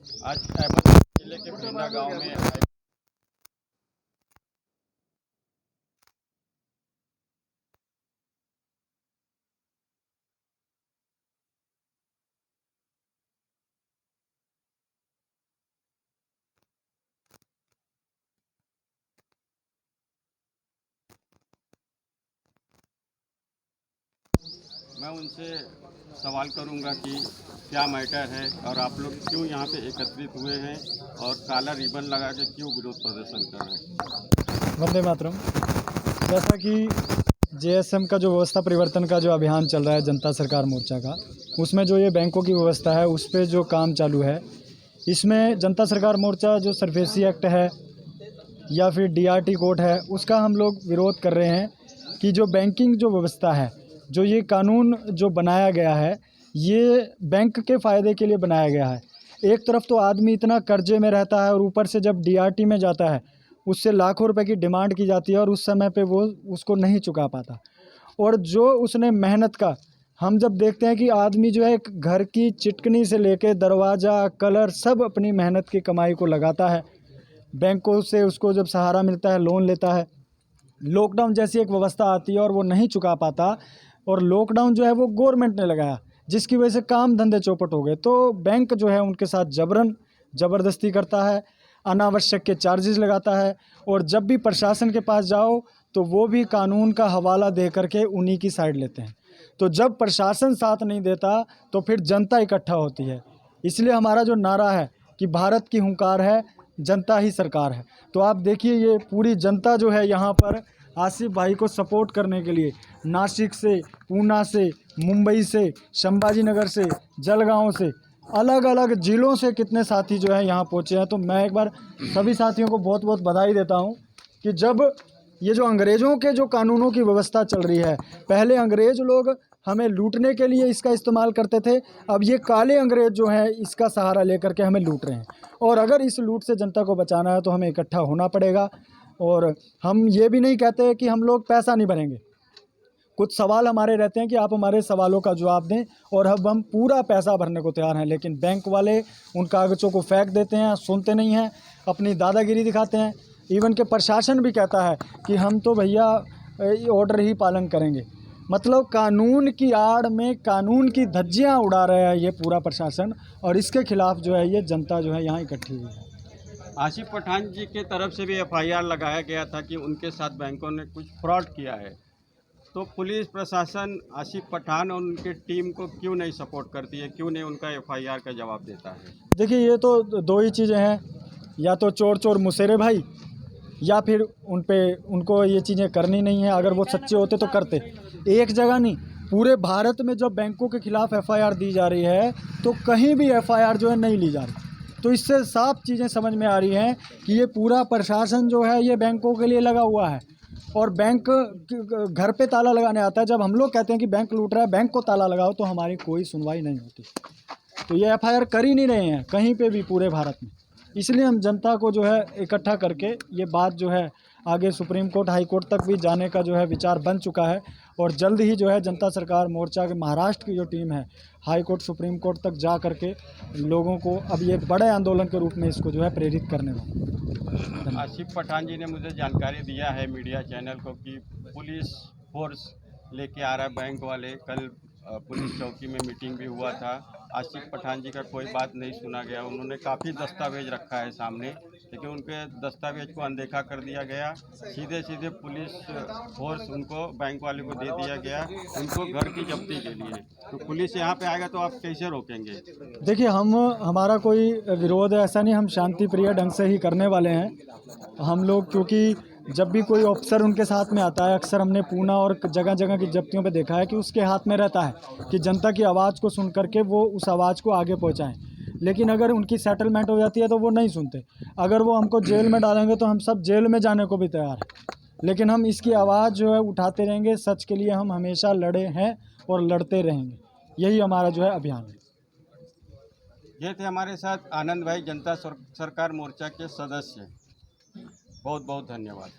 आज अहमदनगर जिले के पीना गांव में मैं उनसे सवाल करूंगा कि क्या मैटर है और आप लोग क्यों यहाँ पे एकत्रित हुए हैं और काला रिबन लगा के क्यों विरोध प्रदर्शन कर रहे हैं। वंदे मातरम। जैसा कि जेएसएम का जो व्यवस्था परिवर्तन का जो अभियान चल रहा है जनता सरकार मोर्चा का, उसमें जो ये बैंकों की व्यवस्था है उस पर जो काम चालू है, इसमें जनता सरकार मोर्चा जो सरफेसी एक्ट है या फिर डीआरटी कोड है उसका हम लोग विरोध कर रहे हैं कि जो बैंकिंग जो व्यवस्था है, जो ये कानून जो बनाया गया है, ये बैंक के फ़ायदे के लिए बनाया गया है। एक तरफ तो आदमी इतना कर्जे में रहता है और ऊपर से जब डीआरटी में जाता है उससे लाखों रुपए की डिमांड की जाती है और उस समय पे वो उसको नहीं चुका पाता। और जो उसने मेहनत का, हम जब देखते हैं कि आदमी जो है एक घर की चिटकनी से लेके दरवाज़ा, कलर सब अपनी मेहनत की कमाई को लगाता है, बैंकों से उसको जब सहारा मिलता है लोन लेता है। लॉकडाउन जैसी एक व्यवस्था आती है और वो नहीं चुका पाता, और लॉकडाउन जो है वो गवर्नमेंट ने लगाया, जिसकी वजह से काम धंधे चौपट हो गए। तो बैंक जो है उनके साथ ज़बरदस्ती करता है, अनावश्यक के चार्जेस लगाता है, और जब भी प्रशासन के पास जाओ तो वो भी कानून का हवाला दे करके उन्हीं की साइड लेते हैं। तो जब प्रशासन साथ नहीं देता तो फिर जनता इकट्ठा होती है। इसलिए हमारा जो नारा है कि भारत की हुंकार है, जनता ही सरकार है। तो आप देखिए ये पूरी जनता जो है यहाँ पर आसिफ भाई को सपोर्ट करने के लिए नासिक से, पूना से, मुंबई से, संभाजी नगर से, जलगांव से, अलग अलग ज़िलों से कितने साथी जो है यहाँ पहुँचे हैं। तो मैं एक बार सभी साथियों को बहुत बहुत बधाई देता हूँ कि जब ये जो अंग्रेज़ों के जो कानूनों की व्यवस्था चल रही है, पहले अंग्रेज़ लोग हमें लूटने के लिए इसका इस्तेमाल करते थे, अब ये काले अंग्रेज़ जो हैं इसका सहारा लेकर के हमें लूट रहे हैं। और अगर इस लूट से जनता को बचाना है तो हमें इकट्ठा होना पड़ेगा। और हम ये भी नहीं कहते कि हम लोग पैसा नहीं भरेंगे, कुछ सवाल हमारे रहते हैं कि आप हमारे सवालों का जवाब दें, और अब हम पूरा पैसा भरने को तैयार हैं। लेकिन बैंक वाले उन कागज़ों को फेंक देते हैं, सुनते नहीं हैं, अपनी दादागिरी दिखाते हैं। इवन के प्रशासन भी कहता है कि हम तो भैया ऑर्डर ही पालन करेंगे। मतलब कानून की आड़ में कानून की धज्जियां उड़ा रहा है ये पूरा प्रशासन, और इसके खिलाफ जो है ये जनता जो है यहाँ इकट्ठी हुई है। आसिफ पठान जी के तरफ से भी एफआईआर लगाया गया था कि उनके साथ बैंकों ने कुछ फ्रॉड किया है, तो पुलिस प्रशासन आसिफ पठान और उनकी टीम को क्यों नहीं सपोर्ट करती है, क्यों नहीं उनका एफआईआर का जवाब देता है। देखिए ये तो दो ही चीज़ें हैं, या तो चोर चोर मुसेरे भाई, या फिर उनको ये चीज़ें करनी नहीं है। अगर वो सच्चे होते तो करते। एक जगह नहीं, पूरे भारत में जब बैंकों के खिलाफ एफआईआर दी जा रही है तो कहीं भी एफआईआर जो है नहीं ली जा रही। तो इससे साफ चीज़ें समझ में आ रही हैं कि ये पूरा प्रशासन जो है ये बैंकों के लिए लगा हुआ है, और बैंक घर पे ताला लगाने आता है। जब हम लोग कहते हैं कि बैंक लूट रहा है, बैंक को ताला लगाओ, तो हमारी कोई सुनवाई नहीं होती। तो ये एफआईआर कर ही नहीं रहे हैं कहीं पे भी पूरे भारत में। इसलिए हम जनता को जो है इकट्ठा करके ये बात जो है आगे सुप्रीम कोर्ट, हाई कोर्ट तक भी जाने का जो है विचार बन चुका है, और जल्द ही जो है जनता सरकार मोर्चा के महाराष्ट्र की जो टीम है हाई कोर्ट, सुप्रीम कोर्ट तक जा करके लोगों को अब ये बड़े आंदोलन के रूप में इसको जो है प्रेरित करने वाले। आसिफ पठान जी ने मुझे जानकारी दिया है मीडिया चैनल को कि पुलिस फोर्स लेके आ रहा है बैंक वाले। कल पुलिस चौकी में मीटिंग भी हुआ था, आसिफ पठान जी का कोई बात नहीं सुना गया। उन्होंने काफ़ी दस्तावेज रखा है सामने, लेकिन उनके दस्तावेज को अनदेखा कर दिया गया। सीधे सीधे पुलिस फोर्स उनको बैंक वाले को दे दिया गया, उनको घर की जब्ती के लिए। तो पुलिस यहाँ पे आएगा तो आप कैसे रोकेंगे। देखिए हमारा कोई विरोध ऐसा नहीं, हम शांति प्रिय ढंग से ही करने वाले हैं हम लोग, क्योंकि जब भी कोई ऑफिसर उनके साथ में आता है, अक्सर हमने पूना और जगह जगह की जब्तियों पे देखा है कि उसके हाथ में रहता है कि जनता की आवाज़ को सुन करके वो उस आवाज़ को आगे पहुंचाएं। लेकिन अगर उनकी सेटलमेंट हो जाती है तो वो नहीं सुनते। अगर वो हमको जेल में डालेंगे तो हम सब जेल में जाने को भी तैयार हैं, लेकिन हम इसकी आवाज़ जो है उठाते रहेंगे। सच के लिए हम हमेशा लड़े हैं और लड़ते रहेंगे, यही हमारा जो है अभियान है। ये थे हमारे साथ आनंद भाई, जनता सरकार मोर्चा के सदस्य। बहुत बहुत धन्यवाद।